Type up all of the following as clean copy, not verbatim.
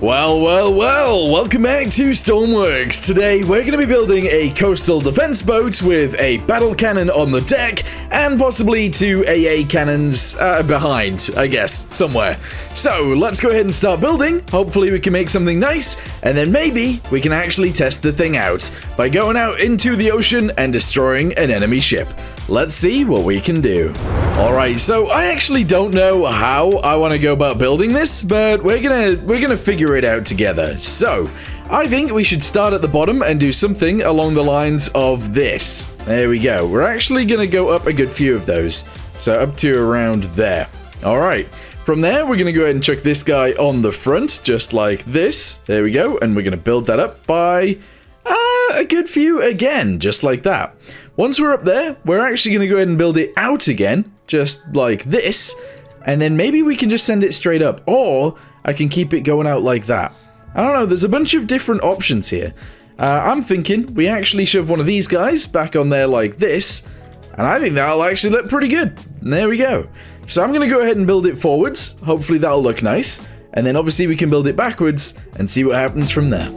Well, welcome back to Stormworks. Today, we're going to be building a coastal defense boat with a battle cannon on the deck and possibly two AA cannons behind, I guess, somewhere. So, let's go ahead and start building. Hopefully, we can make something nice, and then maybe we can actually test the thing out by going out into the ocean and destroying an enemy ship. Let's see what we can do. Alright, so I actually don't know how I want to go about building this, but we're gonna figure it out together. So, I think we should start at the bottom and do something along the lines of this. There we go. We're actually gonna go up a good few of those. So up to around there. Alright. From there, we're gonna go ahead and chuck this guy on the front, just like this. There we go. And we're gonna build that up by a good few again, just like that. Once we're up there, we're actually going to go ahead and build it out again, just like this, and then maybe we can just send it straight up, or I can keep it going out like that. I don't know, there's a bunch of different options here. I'm thinking we actually shove one of these guys back on there like this, and I think that'll actually look pretty good. And there we go. So I'm going to go ahead and build it forwards, hopefully that'll look nice, and then obviously we can build it backwards and see what happens from there.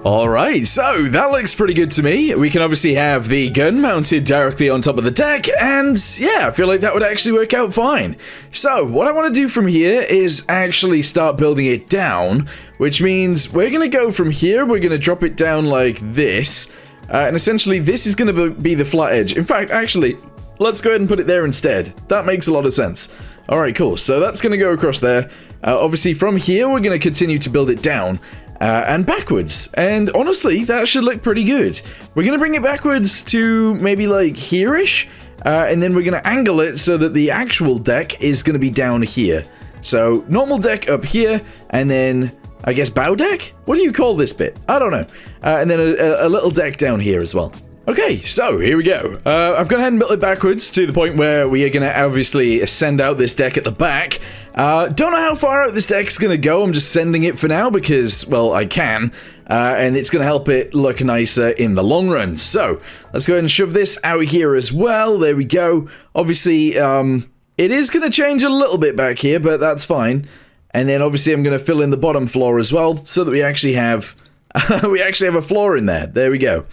Alright, so that looks pretty good to me. We can obviously have the gun mounted directly on top of the deck, and yeah, I feel like that would actually work out fine. So, what I want to do from here is actually start building it down, which means we're going to go from here, we're going to drop it down like this, and essentially this is going to be the flat edge. In fact, actually, let's go ahead and put it there instead. That makes a lot of sense. Alright, cool. So that's going to go across there. Obviously, from here, we're going to continue to build it down. And backwards, and honestly, that should look pretty good. We're going to bring it backwards to maybe like here-ish, and then we're going to angle it so that the actual deck is going to be down here. So, normal deck up here, and then, I guess, bow deck? What do you call this bit? I don't know. And then a little deck down here as well. Okay, so here we go. I've gone ahead and built it backwards to the point where we are going to obviously send out this deck at the back. Don't know how far out this deck is going to go. I'm just sending it for now because, well, I can. And it's going to help it look nicer in the long run. So, let's go ahead and shove this out here as well. There we go. Obviously, it is going to change a little bit back here, but that's fine. And then, obviously, I'm going to fill in the bottom floor as well so that we actually have a floor in there. There we go.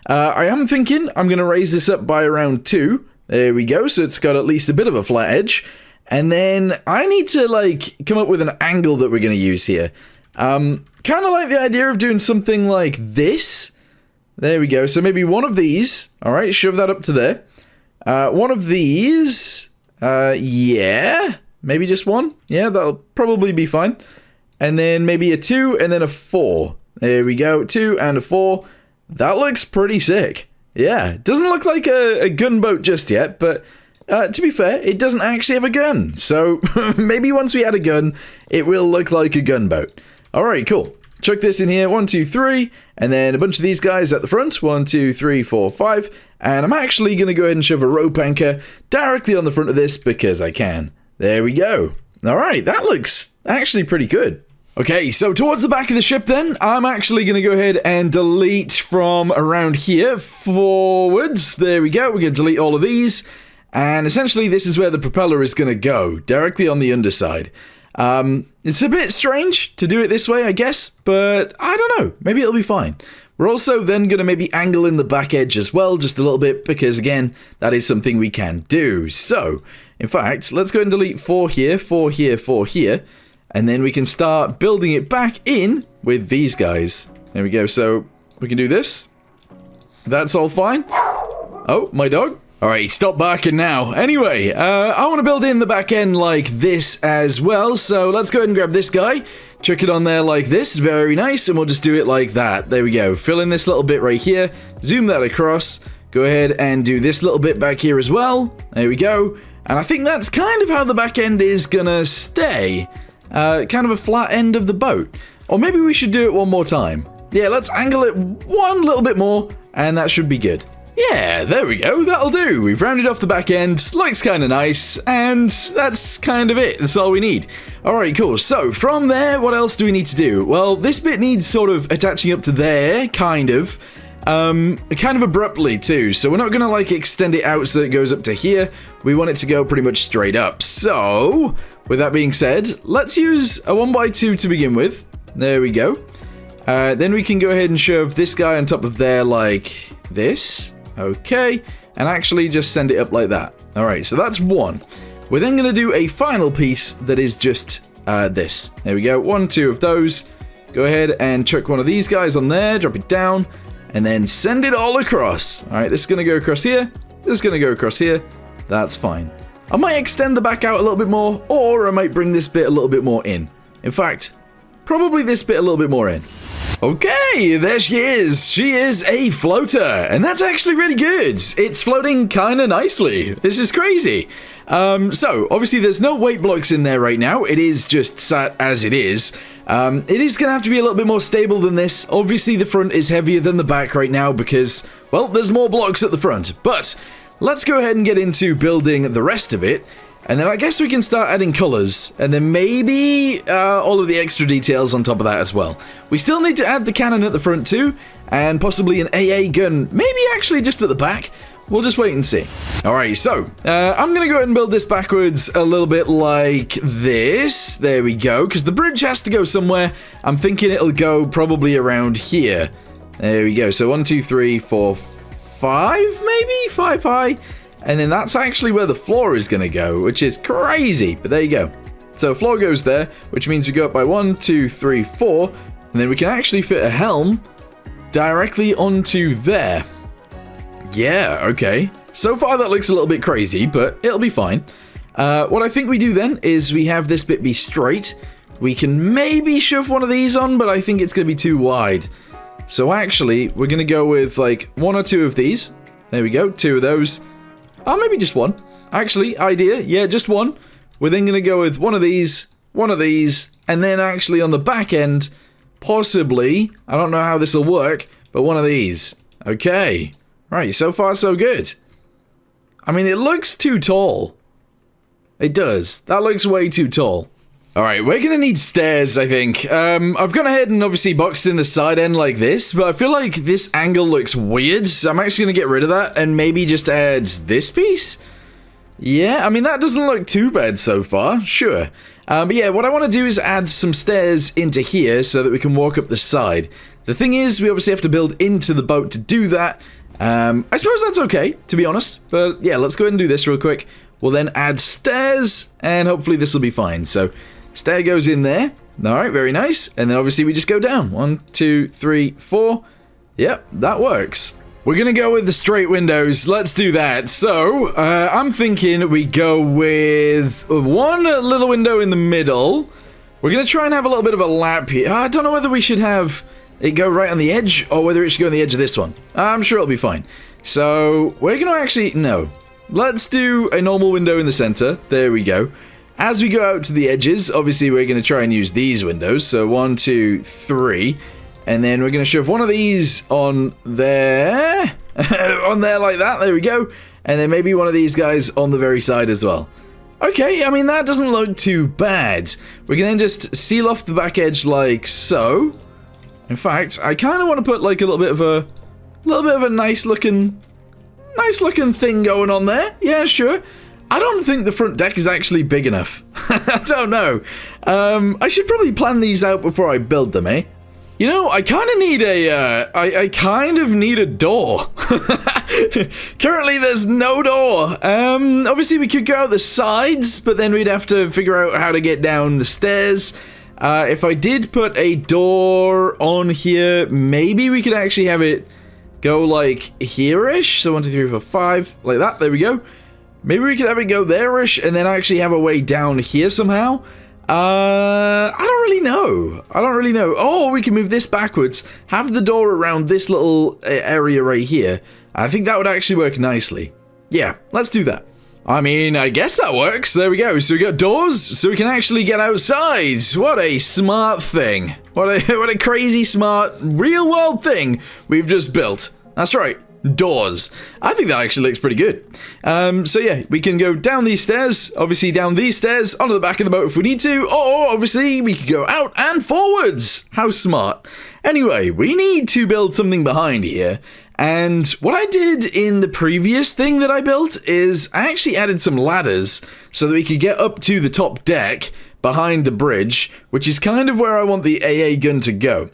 I am thinking I'm going to raise this up by around 2. There we go. So it's got at least a bit of a flat edge. And then I need to, like, come up with an angle that we're going to use here. Kind of like the idea of doing something like this. There we go. So maybe one of these. All right, shove that up to there. One of these. Yeah. Maybe just one. Yeah, that'll probably be fine. And then maybe a 2 and then a 4. There we go. 2 and a 4. That looks pretty sick. Yeah, doesn't look like a gunboat just yet, but to be fair, it doesn't actually have a gun. So maybe once we add a gun, it will look like a gunboat. Alright, cool. Chuck this in here. 1, 2, 3. And then a bunch of these guys at the front. 1, 2, 3, 4, 5. And I'm actually going to go ahead and shove a rope anchor directly on the front of this because I can. There we go. Alright, that looks actually pretty good. Okay, so towards the back of the ship then, I'm actually going to go ahead and delete from around here forwards. There we go, we're going to delete all of these. And essentially this is where the propeller is going to go, directly on the underside. It's a bit strange to do it this way, I guess, but I don't know, maybe it'll be fine. We're also then going to maybe angle in the back edge as well, just a little bit, because again, that is something we can do. So, in fact, let's go and delete 4 here, 4 here, 4 here, and then we can start building it back in with these guys. There we go. So, we can do this. That's all fine. Oh, my dog. Alright, stop barking now. Anyway, I want to build in the back end like this as well, so let's go ahead and grab this guy, chuck it on there like this, very nice, and we'll just do it like that. There we go. Fill in this little bit right here, zoom that across, go ahead and do this little bit back here as well. There we go. And I think that's kind of how the back end is gonna stay. Kind of a flat end of the boat. Or maybe we should do it one more time. Yeah, let's angle it one little bit more, and that should be good. Yeah, there we go, that'll do. We've rounded off the back end, looks kind of nice, and that's kind of it. That's all we need. Alright, cool. So, from there, what else do we need to do? Well, this bit needs sort of attaching up to there, kind of abruptly too. So we're not going to like extend it out so it goes up to here. We want it to go pretty much straight up. So, with that being said, let's use a 1x2 to begin with. There we go. Then we can go ahead and shove this guy on top of there like this. Okay, and actually just send it up like that. Alright, so that's one. We're then going to do a final piece that is just this. There we go, 1, 2 of those. Go ahead and chuck one of these guys on there, drop it down, and then send it all across. Alright, this is going to go across here, this is going to go across here. That's fine. I might extend the back out a little bit more, or I might bring this bit a little bit more in. In fact, probably this bit a little bit more in. Okay, there she is. She is a floater, and that's actually really good. It's floating kind of nicely. This is crazy. So, obviously there's no weight blocks in there right now. It is just sat as it is. It is going to have to be a little bit more stable than this. Obviously the front is heavier than the back right now because, well, there's more blocks at the front. But, let's go ahead and get into building the rest of it. And then I guess we can start adding colors, and then maybe all of the extra details on top of that as well. We still need to add the cannon at the front too, and possibly an AA gun, maybe actually just at the back. We'll just wait and see. Alright, so, I'm going to go ahead and build this backwards a little bit like this. There we go, because the bridge has to go somewhere. I'm thinking it'll go probably around here. There we go, so 1, 2, 3, 4, 5 maybe? 5 high. And then that's actually where the floor is going to go, which is crazy, but there you go. So floor goes there, which means we go up by 1, 2, 3, 4, and then we can actually fit a helm directly onto there. Yeah, okay. So far that looks a little bit crazy, but it'll be fine. What I think we do then is we have this bit be straight. We can maybe shove one of these on, but I think it's going to be too wide. So actually, we're going to go with like 1 or 2 of these. There we go, 2 of those. Oh, maybe just 1. Actually, idea, yeah, just 1. We're then going to go with 1 of these, and then actually on the back end, possibly, I don't know how this will work, but 1 of these. Okay. Right, so far so good. I mean, it looks too tall. It does. That looks way too tall. Alright, we're going to need stairs, I think. I've gone ahead and obviously boxed in the side end like this, but I feel like this angle looks weird, so I'm actually going to get rid of that and maybe just add this piece? Yeah, I mean, that doesn't look too bad so far, sure. But yeah, what I want to do is add some stairs into here so that we can walk up the side. The thing is, we obviously have to build into the boat to do that. I suppose that's okay, to be honest, but yeah, let's go ahead and do this real quick. We'll then add stairs, and hopefully this will be fine, so... Stair goes in there. Alright, very nice. And then obviously we just go down. 1, 2, 3, 4. Yep, that works. We're going to go with the straight windows. Let's do that. So, I'm thinking we go with 1 little window in the middle. We're going to try and have a little bit of a lap here. I don't know whether we should have it go right on the edge or whether it should go on the edge of this one. I'm sure it'll be fine. So, we're going to actually... No. Let's do a normal window in the center. There we go. As we go out to the edges, obviously we're going to try and use these windows. So 1, 2, 3. And then we're going to shove 1 of these on there. On there like that. There we go. And then maybe 1 of these guys on the very side as well. Okay, I mean, that doesn't look too bad. We can then just seal off the back edge like so. In fact, I kind of want to put like a little bit of a nice looking thing going on there. Yeah, sure. I don't think the front deck is actually big enough. I don't know. I should probably plan these out before I build them, eh? You know, I kind of need I kind of need a door. Currently, there's no door. Obviously, we could go out the sides, but then we'd have to figure out how to get down the stairs. If I did put a door on here, maybe we could actually have it go like here-ish. So 1, 2, 3, 4, 5, like that. There we go. Maybe we could have it go there-ish, and then actually have a way down here somehow. I don't really know. Oh, we can move this backwards. Have the door around this little area right here. I think that would actually work nicely. Yeah, let's do that. I mean, I guess that works. There we go. So we got doors, so we can actually get outside. What a smart thing. What a crazy smart real world thing we've just built. That's right. Doors. I think that actually looks pretty good. So yeah, we can go down these stairs, obviously down these stairs, onto the back of the boat if we need to, or obviously we could go out and forwards. How smart. Anyway, we need to build something behind here, and what I did in the previous thing that I built is I actually added some ladders so that we could get up to the top deck behind the bridge, which is kind of where I want the AA gun to go.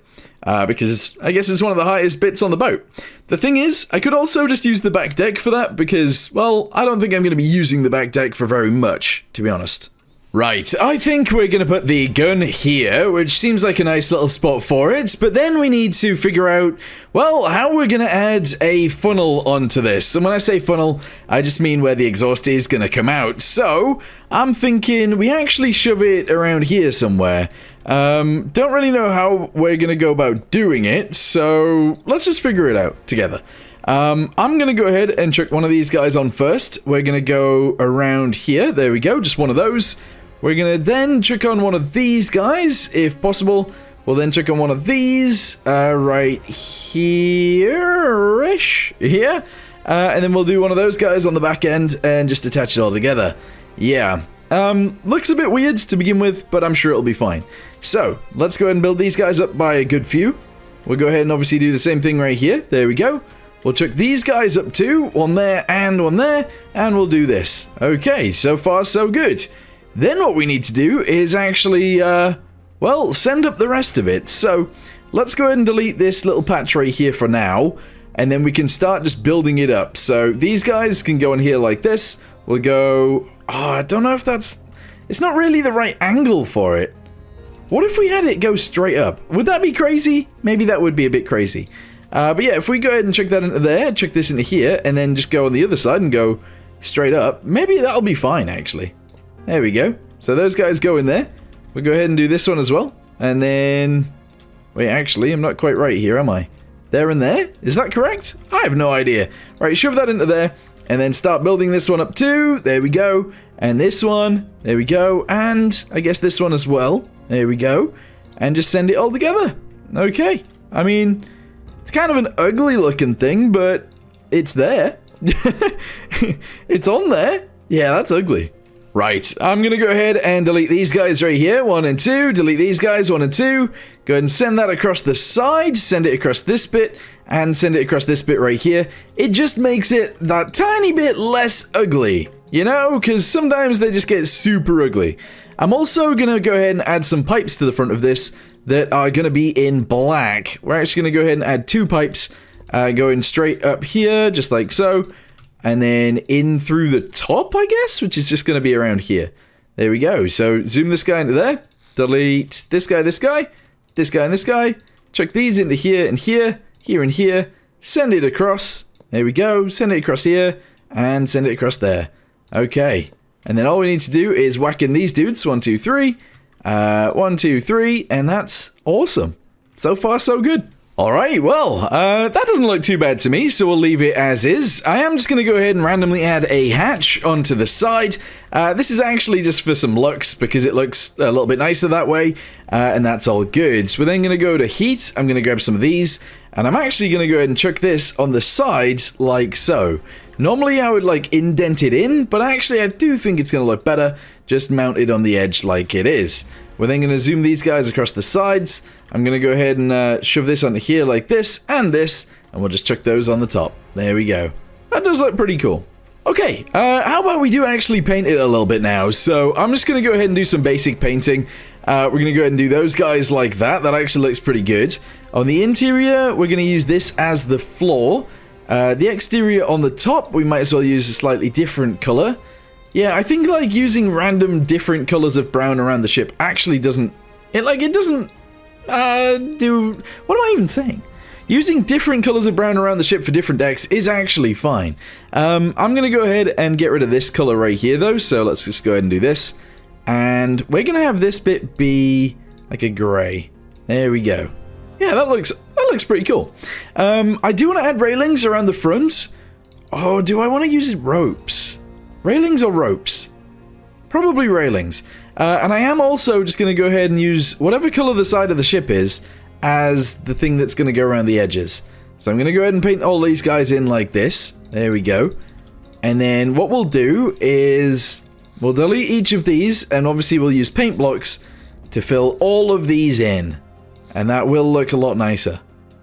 Because I guess it's one of the highest bits on the boat. The thing is, I could also just use the back deck for that because, well, I don't think I'm going to be using the back deck for very much, to be honest. Right, I think we're going to put the gun here, which seems like a nice little spot for it, but then we need to figure out, well, how we're going to add a funnel onto this. And when I say funnel, I just mean where the exhaust is going to come out. So, I'm thinking we actually shove it around here somewhere. Don't really know how we're going to go about doing it, so let's just figure it out together. I'm going to go ahead and chuck one of these guys on first. We're going to go around here. There we go, just one of those. We're going to then chuck on one of these guys, if possible. We'll then chuck on one of these, right here-ish, here. And then we'll do one of those guys on the back end and just attach it all together. Yeah. Looks a bit weird to begin with, but I'm sure it'll be fine. So, let's go ahead and build these guys up by a good few. We'll go ahead and obviously do the same thing right here. There we go. We'll chuck these guys up too, one there, and we'll do this. Okay, so far so good. Then what we need to do is actually, well, send up the rest of it. So, let's go ahead and delete this little patch right here for now, and then we can start just building it up. So, these guys can go in here like this. We'll go... Oh, I don't know if that's... It's not really the right angle for it. What if we had it go straight up? Would that be crazy? Maybe that would be a bit crazy. But yeah, if we go ahead and chuck that into there, chuck this into here, and then just go on the other side and go straight up, maybe that'll be fine, actually. There we go. So those guys go in there. We'll go ahead and do this one as well. And then... Wait, actually, I'm not quite right here, am I? There and there? Is that correct? I have no idea. Right, shove that into there. And then start building this one up too. There we go. And this one. There we go. And I guess this one as well. There we go. And just send it all together. Okay. I mean, it's kind of an ugly looking thing, but it's there. It's on there. Yeah, that's ugly. Right, I'm going to go ahead and delete these guys right here, 1 and 2, delete these guys, 1 and 2, go ahead and send that across the side, send it across this bit, and send it across this bit right here. It just makes it that tiny bit less ugly, you know, because sometimes they just get super ugly. I'm also going to go ahead and add some pipes to the front of this that are going to be in black. We're actually going to go ahead and add 2 pipes going straight up here, just like so. And then in through the top, I guess, which is just going to be around here. There we go. So zoom this guy into there. Delete this guy, this guy, this guy, and this guy. Chuck these into here and here, here and here. Send it across. There we go. Send it across here and send it across there. Okay. And then all we need to do is whack in these dudes. 1, 2, 3. 1, 2, 3. And that's awesome. So far, so good. Alright, well, that doesn't look too bad to me, so we'll leave it as is. I am just going to go ahead and randomly add a hatch onto the side. This is actually just for some looks, because it looks a little bit nicer that way, and that's all good. So we're then going to go to heat, I'm going to grab some of these, and I'm actually going to go ahead and chuck this on the sides like so. Normally I would like indent it in, but actually I do think it's going to look better just mounted on the edge like it is. We're then going to zoom these guys across the sides. I'm going to go ahead and shove this onto here like this, and we'll just chuck those on the top. There we go. That does look pretty cool. Okay, how about we do actually paint it a little bit now? So I'm just going to go ahead and do some basic painting. We're going to go ahead and do those guys like that. That actually looks pretty good. On the interior, we're going to use this as the floor. The exterior on the top, we might as well use a slightly different color. Yeah, I think like using random different colors of brown around the ship actually doesn't... It doesn't do... What am I even saying? Using different colors of brown around the ship for different decks is actually fine. I'm going to go ahead and get rid of this color right here though, so let's just go ahead and do this. And we're going to have this bit be like a gray. There we go. Yeah, that looks pretty cool. I do want to add railings around the front. Oh, do I want to use ropes? Railings or ropes? Probably railings. And I am also just going to go ahead and use whatever color the side of the ship is as the thing that's going to go around the edges. So I'm going to go ahead and paint all these guys in like this. There we go. And then what we'll do is we'll delete each of these, and obviously we'll use paint blocks to fill all of these in. And that will look a lot nicer,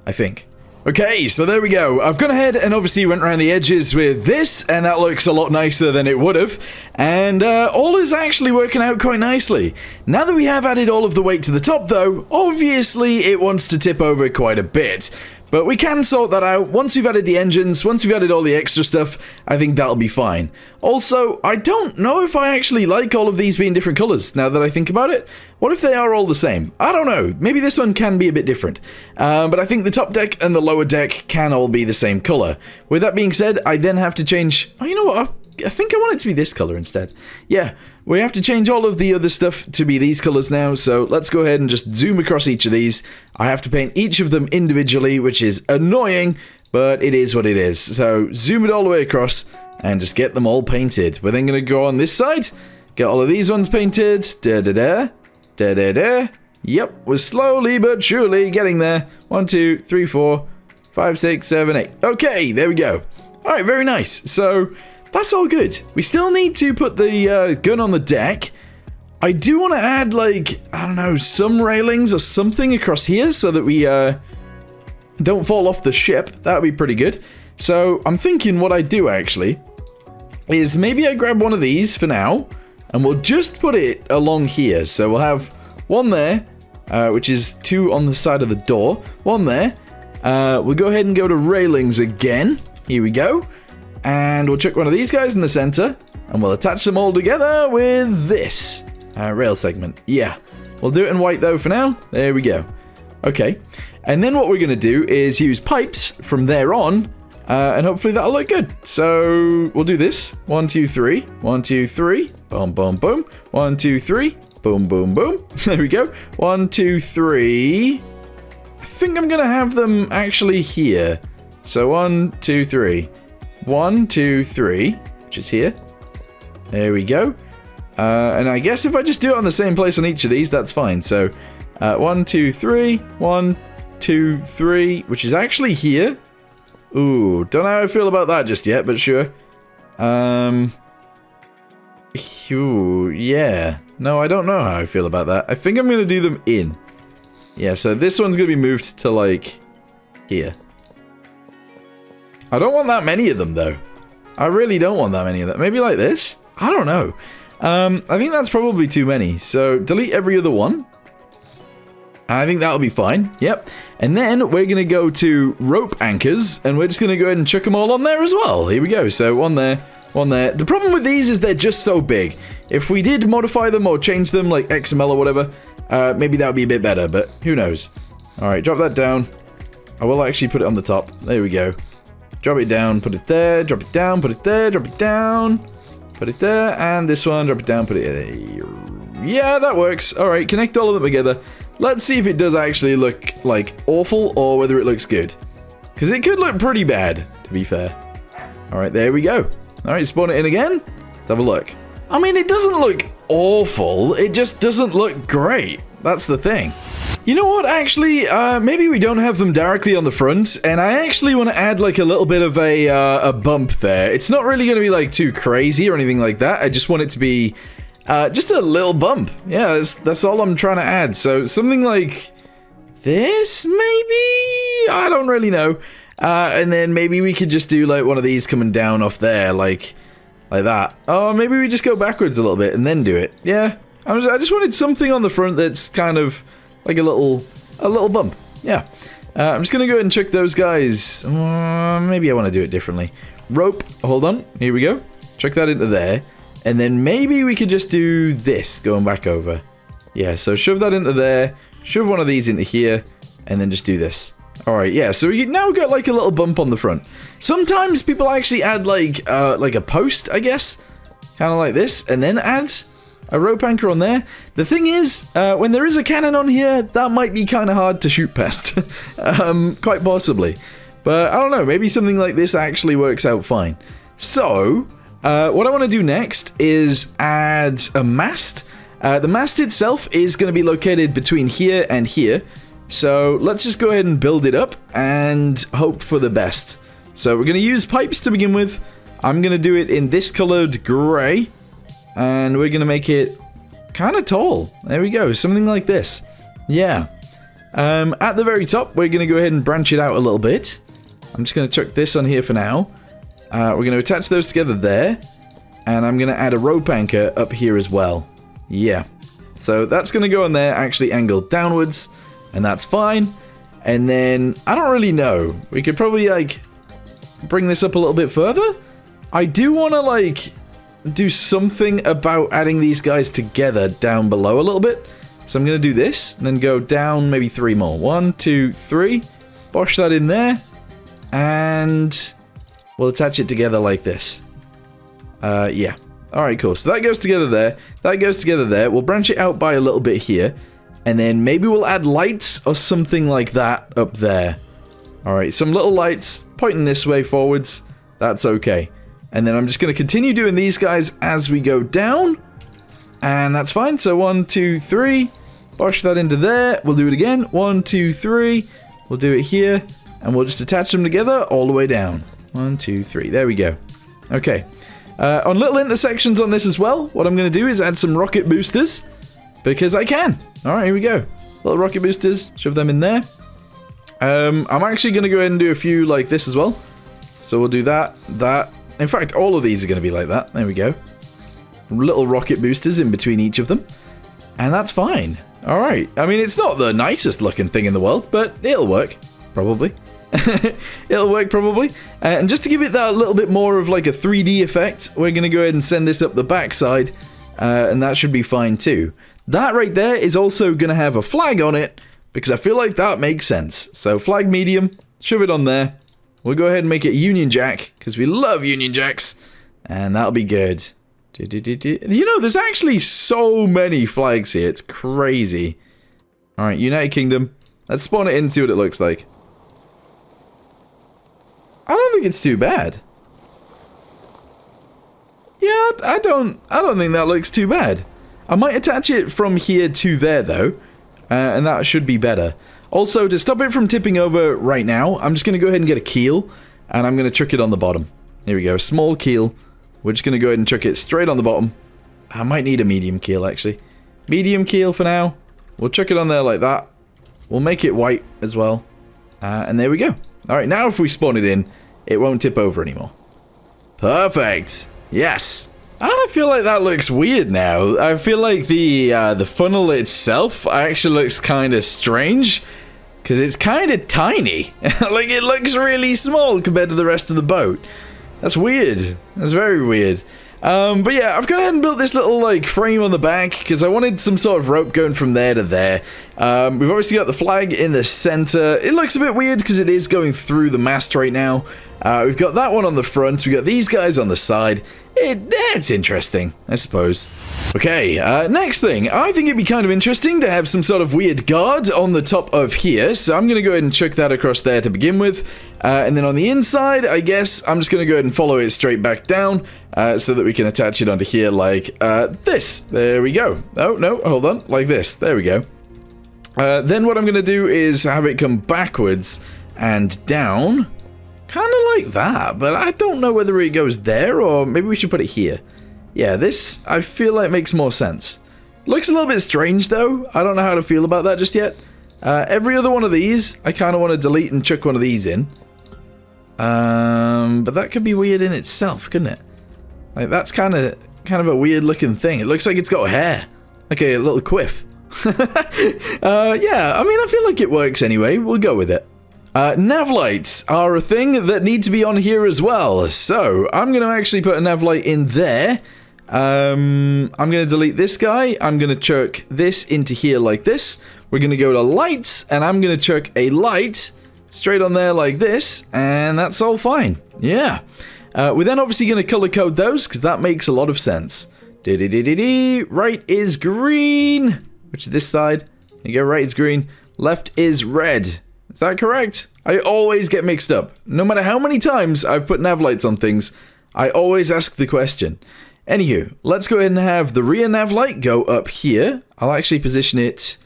I think. Okay, so there we go. I've gone ahead and obviously went around the edges with this, and that looks a lot nicer than it would have. And all is actually working out quite nicely. Now that we have added all of the weight to the top, though, obviously it wants to tip over quite a bit. But we can sort that out. Once we've added the engines, once we've added all the extra stuff, I think that'll be fine. Also, I don't know if I actually like all of these being different colors, now that I think about it. What if they are all the same? I don't know. Maybe this one can be a bit different. But I think the top deck and the lower deck can all be the same color. With that being said, I then have to change... Oh, you know what? I think I want it to be this color instead. Yeah, we have to change all of the other stuff to be these colors now, so let's go ahead and just zoom across each of these. I have to paint each of them individually, which is annoying, but it is what it is. So zoom it all the way across and just get them all painted. We're then going to go on this side, get all of these ones painted. Da-da-da, da-da-da. Yep, we're slowly but surely getting there. 1, 2, 3, 4, 5, 6, 7, 8. Okay, there we go. All right, very nice. So... that's all good. We still need to put the gun on the deck. I do want to add, like, I don't know, some railings or something across here so that we don't fall off the ship. That would be pretty good. So I'm thinking what I do, actually, is maybe I grab one of these for now, and we'll just put it along here. So we'll have one there, which is 2 on the side of the door. One there. We'll go ahead and go to railings again. Here we go. And we'll chuck one of these guys in the center, and we'll attach them all together with this rail segment. Yeah, we'll do it in white though for now. There we go. Okay, and then what we're going to do is use pipes from there on, and hopefully that'll look good. So we'll do this. 1, 2, 3. 1, 2, 3. Boom, boom, boom. 1, 2, 3. Boom, boom, boom. There we go. 1, 2, 3. I think I'm going to have them actually here. So 1, 2, 3. 1, 2, 3, which is here. There we go. And I guess if I just do it on the same place on each of these, that's fine. So 1, 2, 3, 1, 2, 3, which is actually here. Ooh, don't know how I feel about that just yet, but sure. Ooh, yeah. No, I don't know how I feel about that. I think I'm going to do them in. Yeah, so this one's going to be moved to, like, here. I don't want that many of them, though. I really don't want that many of them. Maybe like this? I don't know. I think that's probably too many. So delete every other one. I think that'll be fine. Yep. And then we're going to go to rope anchors, and we're just going to go ahead and chuck them all on there as well. Here we go. So one there, one there. The problem with these is they're just so big. If we did modify them or change them like XML or whatever, maybe that would be a bit better, but who knows. All right, drop that down. I will actually put it on the top. There we go. Drop it down, put it there, drop it down, put it there, drop it down, put it there, and this one, drop it down, put it there. Yeah, that works. All right, connect all of them together. Let's see if it does actually look, like, awful or whether it looks good. Because it could look pretty bad, to be fair. All right, there we go. All right, spawn it in again. Let's have a look. I mean, it doesn't look awful. It just doesn't look great. That's the thing. You know what, actually, maybe we don't have them directly on the front, and I actually want to add, like, a little bit of a bump there. It's not really going to be, like, too crazy or anything like that. I just want it to be just a little bump. Yeah, that's all I'm trying to add. So something like this, maybe? I don't really know. And then maybe we could just do, like, one of these coming down off there, like that. Oh, maybe we just go backwards a little bit and then do it. Yeah, I just wanted something on the front that's kind of like a little bump. Yeah. I'm just going to go ahead and chuck those guys. Maybe I want to do it differently. Rope. Hold on. Here we go. Chuck that into there. And then maybe we could just do this going back over. Yeah, so shove that into there. Shove one of these into here. And then just do this. Alright, yeah, so we now got like a little bump on the front. Sometimes people actually add like a post, I guess. Kind of like this. And then add a rope anchor on there. The thing is, when there is a cannon on here, that might be kind of hard to shoot past. Quite possibly. But I don't know, maybe something like this actually works out fine. So, what I want to do next is add a mast. The mast itself is going to be located between here and here. So let's just go ahead and build it up and hope for the best. So we're going to use pipes to begin with. I'm going to do it in this colored gray. And we're going to make it kind of tall. There we go, something like this. Yeah. At the very top, we're going to go ahead and branch it out a little bit. I'm just going to chuck this on here for now. We're going to attach those together there. And I'm going to add a rope anchor up here as well. Yeah. So that's going to go on there, actually angled downwards. And that's fine. And then, I don't really know. We could probably, like, bring this up a little bit further. I do want to, like, do something about adding these guys together down below a little bit. So I'm going to do this, and then go down maybe 3 more. 1, 2, 3. Bosh that in there. And we'll attach it together like this. Yeah. Alright, cool. So that goes together there. That goes together there. We'll branch it out by a little bit here. And then maybe we'll add lights or something like that up there. Alright, some little lights pointing this way forwards. That's okay. And then I'm just going to continue doing these guys as we go down. And that's fine. So 1, 2, 3. Bosh that into there. We'll do it again. 1, 2, 3. We'll do it here. And we'll just attach them together all the way down. 1, 2, 3. There we go. Okay. On little intersections on this as well, what I'm going to do is add some rocket boosters. Because I can. Alright, here we go. Little rocket boosters. Shove them in there. I'm actually going to go ahead and do a few like this as well. So we'll do that, that. In fact, all of these are going to be like that. There we go. Little rocket boosters in between each of them. And that's fine. Alright. I mean, it's not the nicest looking thing in the world, but it'll work. Probably. It'll work probably. And just to give it that little bit more of like a 3D effect, we're going to go ahead and send this up the backside. And that should be fine too. That right there is also going to have a flag on it, because I feel like that makes sense. So flag medium, shove it on there. We'll go ahead and make it Union Jack, because we love Union Jacks. And that'll be good. You know, there's actually so many flags here. It's crazy. Alright, United Kingdom. Let's spawn it in and see what it looks like. I don't think it's too bad. Yeah, I don't think that looks too bad. I might attach it from here to there, though, and that should be better. Also, to stop it from tipping over right now, I'm just going to go ahead and get a keel, and I'm going to chuck it on the bottom. Here we go, small keel. We're just going to go ahead and chuck it straight on the bottom. I might need a medium keel, actually. Medium keel for now. We'll chuck it on there like that. We'll make it white as well. And there we go. Alright, now if we spawn it in, it won't tip over anymore. Perfect! Yes! I feel like that looks weird now. I feel like the funnel itself actually looks kind of strange. Because it's kind of tiny. Like, it looks really small compared to the rest of the boat. That's weird. That's very weird. But yeah, I've gone ahead and built this little, like, frame on the back, because I wanted some sort of rope going from there to there. We've obviously got the flag in the center. It looks a bit weird, because it is going through the mast right now. We've got that one on the front. We've got these guys on the side. It's interesting, I suppose. Okay, next thing. I think it'd be kind of interesting to have some sort of weird guard on the top of here. So I'm going to go ahead and chuck that across there to begin with. And then on the inside, I guess, I'm just going to go ahead and follow it straight back down. So that we can attach it onto here like this. There we go. Oh, no, hold on. Like this. There we go. Then what I'm going to do is have it come backwards and down. Kind of like that, but I don't know whether it goes there or maybe we should put it here. Yeah, this, I feel like makes more sense. Looks a little bit strange though. I don't know how to feel about that just yet. Every other one of these, I kind of want to delete and chuck one of these in. But that could be weird in itself, couldn't it? Like, that's kind of a weird looking thing. It looks like it's got hair. Like a little quiff. Yeah, I mean, I feel like it works anyway. We'll go with it. Nav lights are a thing that need to be on here as well. So, I'm going to actually put a nav light in there. I'm going to delete this guy. I'm going to chuck this into here like this. We're going to go to lights, and I'm going to chuck a light straight on there like this, and that's all fine. Yeah. We're then obviously going to color code those, because that makes a lot of sense. Right is green, which is this side. There you go, right is green. Left is red. Is that correct? I always get mixed up. No matter how many times I've put nav lights on things, I always ask the question. Anywho, let's go ahead and have the rear nav light go up here. I'll actually position it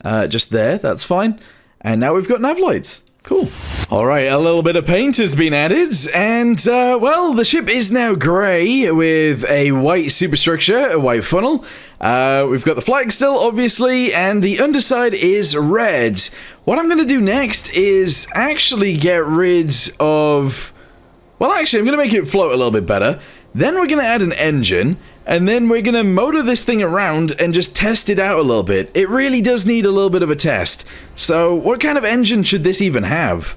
just there. That's fine. And now we've got nav lights. Cool. Alright, a little bit of paint has been added, and, well, the ship is now grey with a white superstructure, a white funnel. We've got the flag still, obviously, and the underside is red. What I'm going to do next is actually get rid of... Well, actually, I'm going to make it float a little bit better. Then we're going to add an engine, and then we're going to motor this thing around and just test it out a little bit. It really does need a little bit of a test. So, what kind of engine should this even have?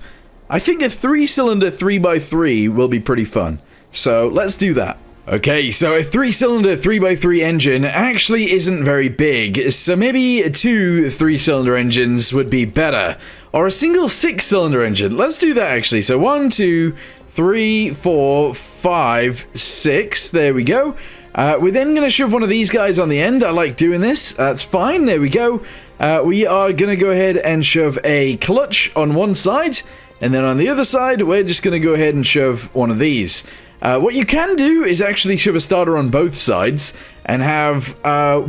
I think a 3-cylinder 3x3 will be pretty fun. So, let's do that. Okay, so a 3-cylinder 3x3 engine actually isn't very big, so maybe 2 3-cylinder engines would be better. Or a single 6-cylinder engine. Let's do that actually. So 1, 2, 3, 4, 5, 6. There we go. We're then going to shove one of these guys on the end. I like doing this. That's fine. There we go. We are going to go ahead and shove a clutch on one side. And then on the other side, we're just going to go ahead and shove one of these. What you can do is actually shove a starter on both sides and have a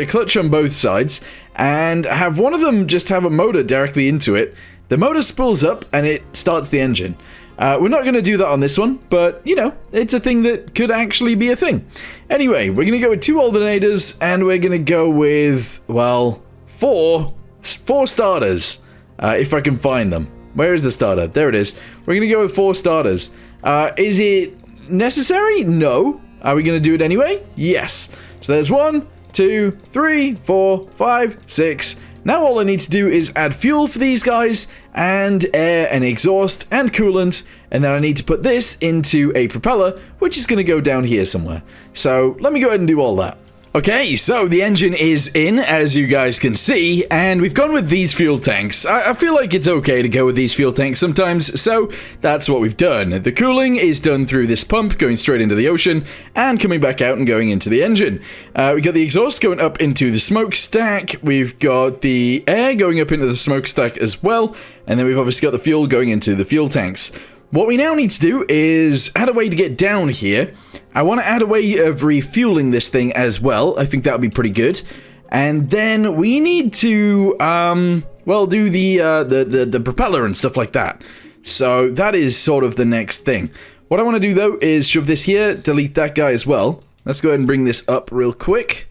clutch on both sides, and have one of them just have a motor directly into it. The motor spools up and it starts the engine. We're not going to do that on this one, but, you know, it's a thing that could actually be a thing. Anyway, we're going to go with 2 alternators, and we're going to go with, well, 4 starters, if I can find them. Where is the starter? There it is. We're going to go with 4 starters. Is it necessary? No. Are we going to do it anyway? Yes. So there's 1, 2, 3, 4, 5, 6. Now all I need to do is add fuel for these guys, and air and exhaust and coolant, and then I need to put this into a propeller, which is going to go down here somewhere. So let me go ahead and do all that. Okay, so the engine is in, as you guys can see, and we've gone with these fuel tanks. I feel like it's okay to go with these fuel tanks sometimes, so that's what we've done. The cooling is done through this pump going straight into the ocean and coming back out and going into the engine. We've got the exhaust going up into the smokestack. We've got the air going up into the smokestack as well, and then we've obviously got the fuel going into the fuel tanks. What we now need to do is add a way to get down here. I want to add a way of refueling this thing as well. I think that would be pretty good. And then we need to, well, do the propeller and stuff like that. So that is sort of the next thing. What I want to do, though, is shove this here, delete that guy as well. Let's go ahead and bring this up real quick.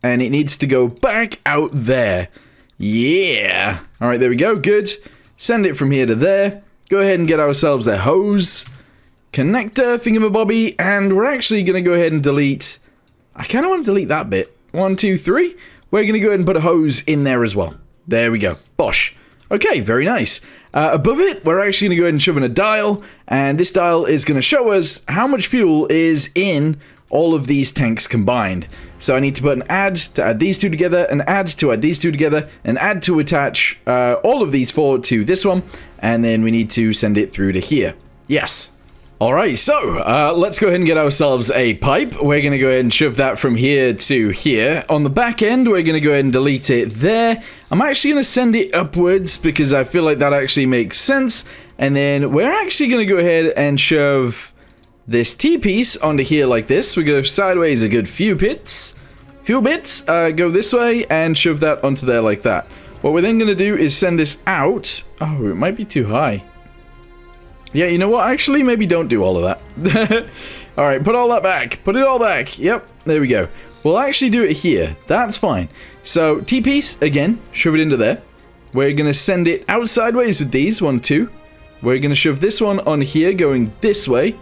And it needs to go back out there. Yeah. All right, there we go. Good. Send it from here to there. Go ahead and get ourselves a hose connector thingamabobby, and we're actually going to go ahead and delete... I kind of want to delete that bit. 1, 2, 3. We're going to go ahead and put a hose in there as well. There we go. Bosh. Okay, very nice. Above it, we're actually going to go ahead and shove in a dial, and this dial is going to show us how much fuel is in all of these tanks combined. So I need to put an add to add these 2 together, an add to add these 2 together, an add to attach all of these 4 to this one, and then we need to send it through to here. Yes. Alright, so let's go ahead and get ourselves a pipe. We're going to go ahead and shove that from here to here. On the back end, we're going to go ahead and delete it there. I'm actually going to send it upwards because I feel like that actually makes sense. And then we're actually going to go ahead and shove this T-piece onto here like this. We go sideways a good few bits. Go this way and shove that onto there like that. What we're then going to do is send this out. Oh, it might be too high. Yeah, you know what? Actually, maybe don't do all of that. Alright, put all that back. Put it all back. Yep, there we go. We'll actually do it here. That's fine. So, T-piece, again, shove it into there. We're going to send it out sideways with these. 1, 2. We're going to shove this one on here going this way.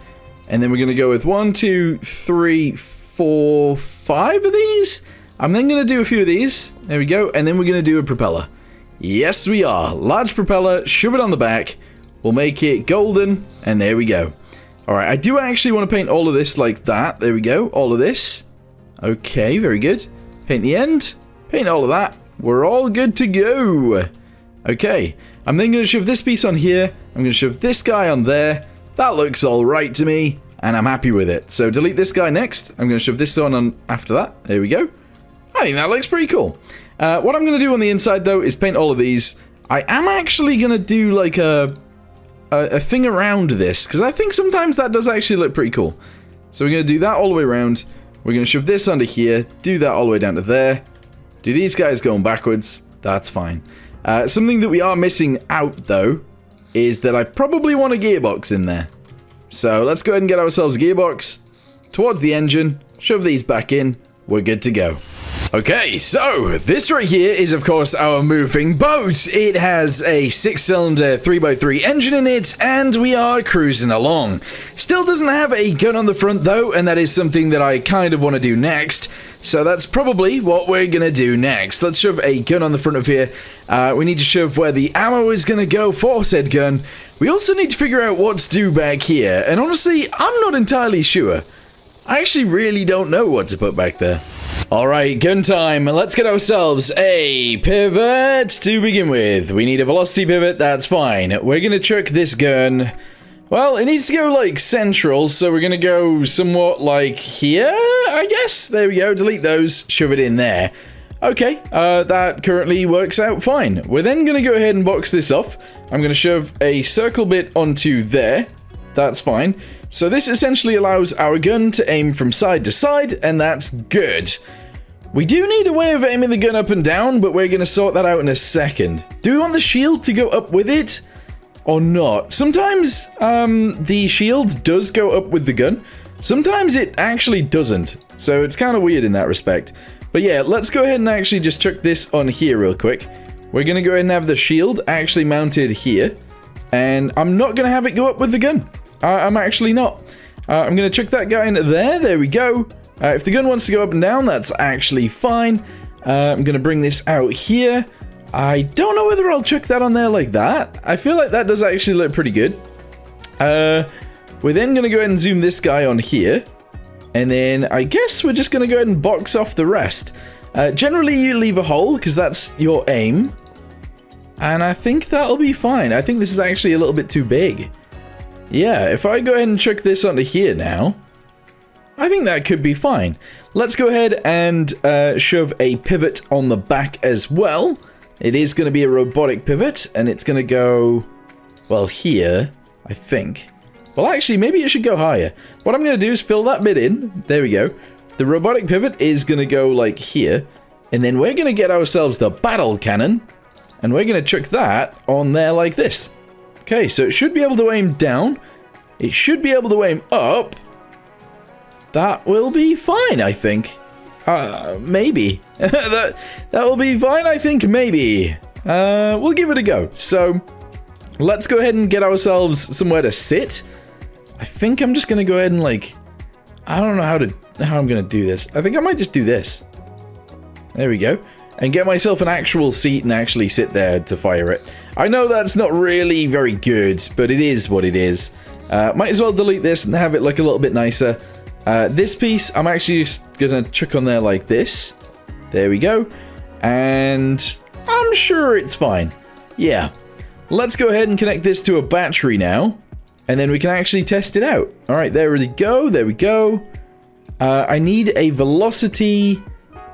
And then we're going to go with 1, 2, 3, 4, 5 of these. I'm then going to do a few of these. There we go. And then we're going to do a propeller. Yes, we are. Large propeller, shove it on the back. We'll make it golden, and there we go. Alright, I do actually want to paint all of this like that. There we go, all of this. Okay, very good. Paint the end, paint all of that. We're all good to go. Okay, I'm then going to shove this piece on here. I'm going to shove this guy on there. That looks alright to me, and I'm happy with it. So delete this guy next. I'm going to shove this on after that. There we go. I think that looks pretty cool. What I'm going to do on the inside, though, is paint all of these. I am actually going to do, like, a thing around this, because I think sometimes that does actually look pretty cool. So we're going to do that all the way around. We're going to shove this onto here, do that all the way down to there. Do these guys going backwards? That's fine. Something that we are missing out, though, is that I probably want a gearbox in there. So let's go ahead and get ourselves a gearbox towards the engine, shove these back in, we're good to go. Okay, so this right here is, of course, our moving boat. It has a 6-cylinder 3x3 engine in it, and we are cruising along. Still doesn't have a gun on the front, though, and that is something that I kind of want to do next. So that's probably what we're going to do next. Let's shove a gun on the front of here. We need to shove where the ammo is going to go for said gun. We also need to figure out what to do back here, and honestly, I'm not entirely sure. I actually really don't know what to put back there. Alright, gun time. Let's get ourselves a pivot to begin with. We need a velocity pivot, that's fine. We're gonna chuck this gun. Well, it needs to go, like, central, so we're gonna go somewhat like here, I guess? There we go, delete those, shove it in there. Okay, that currently works out fine. We're then gonna go ahead and box this off. I'm gonna shove a circle bit onto there. That's fine. So this essentially allows our gun to aim from side to side, and that's good. We do need a way of aiming the gun up and down, but we're going to sort that out in a second. Do we want the shield to go up with it or not? Sometimes the shield does go up with the gun. Sometimes it actually doesn't. So it's kind of weird in that respect. But yeah, let's go ahead and actually just chuck this on here real quick. We're going to go ahead and have the shield actually mounted here. And I'm not going to have it go up with the gun. I'm actually not. I'm going to chuck that guy into there. There we go. If the gun wants to go up and down, that's actually fine. I'm going to bring this out here. I don't know whether I'll chuck that on there like that. I feel like that does actually look pretty good. We're then going to go ahead and zoom this guy on here. And then I guess we're just going to go ahead and box off the rest. Generally, you leave a hole because that's your aim. And I think that'll be fine. I think this is actually a little bit too big. Yeah, if I go ahead and chuck this onto here now, I think that could be fine. Let's go ahead and shove a pivot on the back as well. It is going to be a robotic pivot, and it's going to go, well, here, I think. Well, actually, maybe it should go higher. What I'm going to do is fill that bit in. There we go. The robotic pivot is going to go, like, here. And then we're going to get ourselves the battle cannon, and we're going to chuck that on there like this. Okay, so it should be able to aim down. It should be able to aim up. That will be fine, I think. Maybe. that will be fine, I think, maybe. We'll give it a go. So, let's go ahead and get ourselves somewhere to sit. I think I'm just going to go ahead and, like, I don't know how I'm going to do this. I think I might just do this. There we go. And get myself an actual seat and actually sit there to fire it. I know that's not really very good, but it is what it is. Might as well delete this and have it look a little bit nicer. This piece, I'm actually just going to chuck on there like this. There we go. And I'm sure it's fine. Yeah. Let's go ahead and connect this to a battery now. And then we can actually test it out. Alright, there we go. There we go. I need a velocity.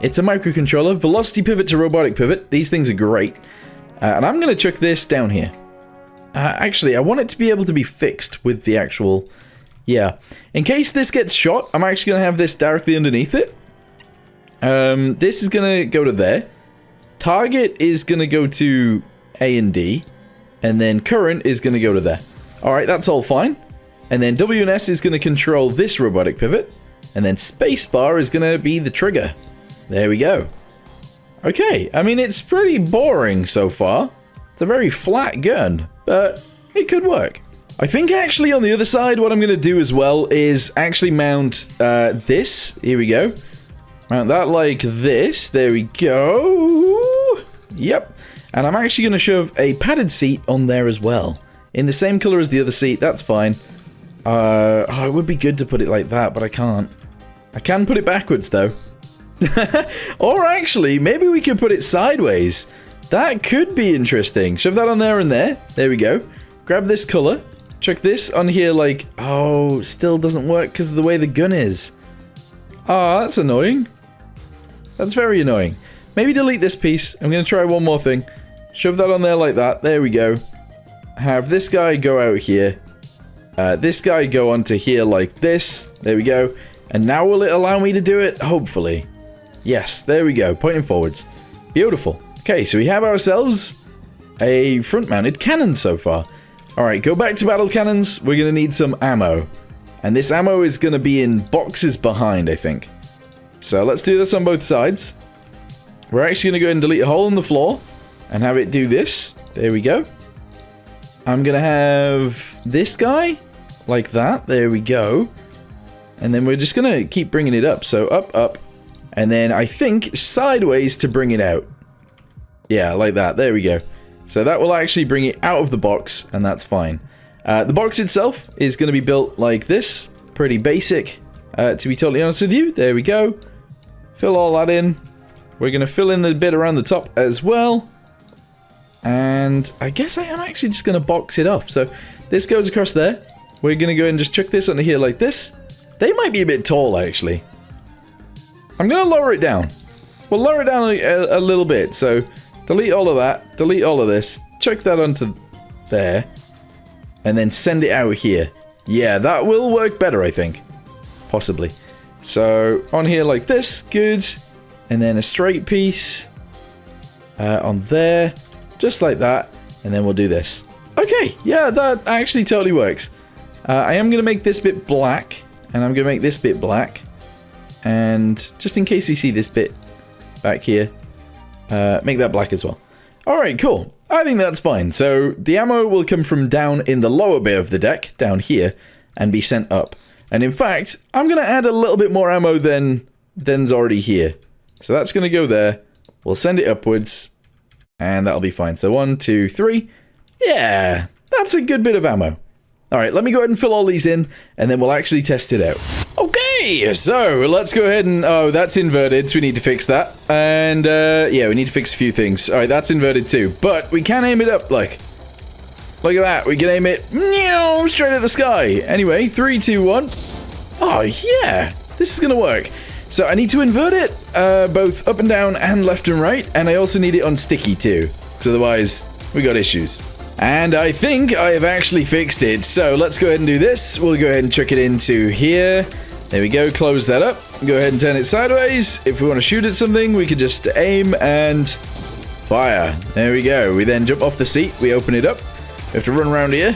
It's a microcontroller. Velocity pivot to robotic pivot. These things are great. And I'm going to chuck this down here. Actually, I want it to be able to be fixed with the actual... Yeah. In case this gets shot, I'm actually going to have this directly underneath it. This is going to go to there. Target is going to go to A and D. And then current is going to go to there. Alright, that's all fine. And then W and S is going to control this robotic pivot. And then spacebar is going to be the trigger. There we go. Okay, I mean, it's pretty boring so far. It's a very flat gun, but it could work. I think actually on the other side, what I'm going to do as well is actually mount this. Here we go. Mount that like this. There we go. Yep. And I'm actually going to shove a padded seat on there as well. In the same color as the other seat. That's fine. It would be good to put it like that, but I can't. I can put it backwards, though. Or actually, maybe we could put it sideways. That could be interesting. Shove that on there and there. There we go. Grab this color. Chuck this on here like... Oh, still doesn't work because of the way the gun is. Ah, that's annoying. That's very annoying. Maybe delete this piece. I'm going to try one more thing. Shove that on there like that. There we go. Have this guy go out here. This guy go onto here like this. There we go. And now will it allow me to do it? Hopefully. Yes, there we go. Pointing forwards. Beautiful. Okay, so we have ourselves a front-mounted cannon so far. Alright, go back to battle cannons. We're going to need some ammo. And this ammo is going to be in boxes behind, I think. So let's do this on both sides. We're actually going to go ahead and delete a hole in the floor. And have it do this. There we go. I'm going to have this guy. Like that. There we go. And then we're just going to keep bringing it up. So up, up. And then I think sideways to bring it out. Yeah, like that. There we go. So that will actually bring it out of the box, and that's fine. The box itself is going to be built like this. Pretty basic, to be totally honest with you. There we go. Fill all that in. We're going to fill in the bit around the top as well. And I guess I am actually just going to box it off. So this goes across there. We're going to go ahead and just chuck this onto here like this. They might be a bit tall, actually. I'm going to lower it down. We'll lower it down a little bit. So delete all of that. Delete all of this. Chuck that onto there. And then send it out here. Yeah, that will work better, I think. Possibly. So on here like this. Good. And then a straight piece. On there. Just like that. And then we'll do this. Okay. Yeah, that actually totally works. I am going to make this bit black. And I'm going to make this bit black. And just in case we see this bit back here, make that black as well. Alright, cool. I think that's fine. So the ammo will come from down in the lower bit of the deck, down here, and be sent up. And in fact, I'm going to add a little bit more ammo than's already here. So that's going to go there. We'll send it upwards, and that'll be fine. So 1, 2, 3. Yeah, that's a good bit of ammo. Alright, let me go ahead and fill all these in, and then we'll actually test it out. Okay, so let's go ahead and... Oh, that's inverted, so we need to fix that. And, yeah, we need to fix a few things. Alright, that's inverted too. But we can aim it up, like... Look at that, we can aim it straight at the sky. Anyway, 3, 2, 1. Oh, yeah, this is gonna work. So I need to invert it, both up and down and left and right. And I also need it on sticky too, because otherwise we got issues. And I think I have actually fixed it. So let's go ahead and do this. We'll go ahead and chuck it into here. There we go. Close that up. Go ahead and turn it sideways. If we want to shoot at something, we can just aim and fire. There we go. We then jump off the seat. We open it up. We have to run around here.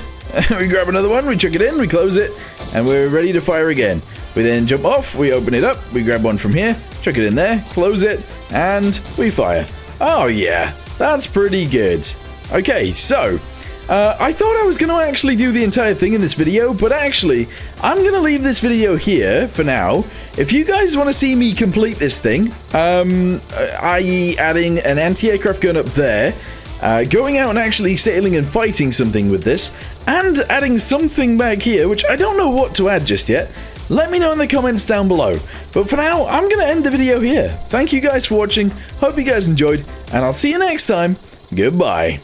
We grab another one. We chuck it in. We close it. And we're ready to fire again. We then jump off. We open it up. We grab one from here. Chuck it in there. Close it. And we fire. Oh, yeah. That's pretty good. Okay, so... I thought I was going to actually do the entire thing in this video, but actually, I'm going to leave this video here for now. If you guys want to see me complete this thing, i.e. adding an anti-aircraft gun up there, going out and actually sailing and fighting something with this, and adding something back here, which I don't know what to add just yet, let me know in the comments down below. But for now, I'm going to end the video here. Thank you guys for watching, hope you guys enjoyed, and I'll see you next time. Goodbye.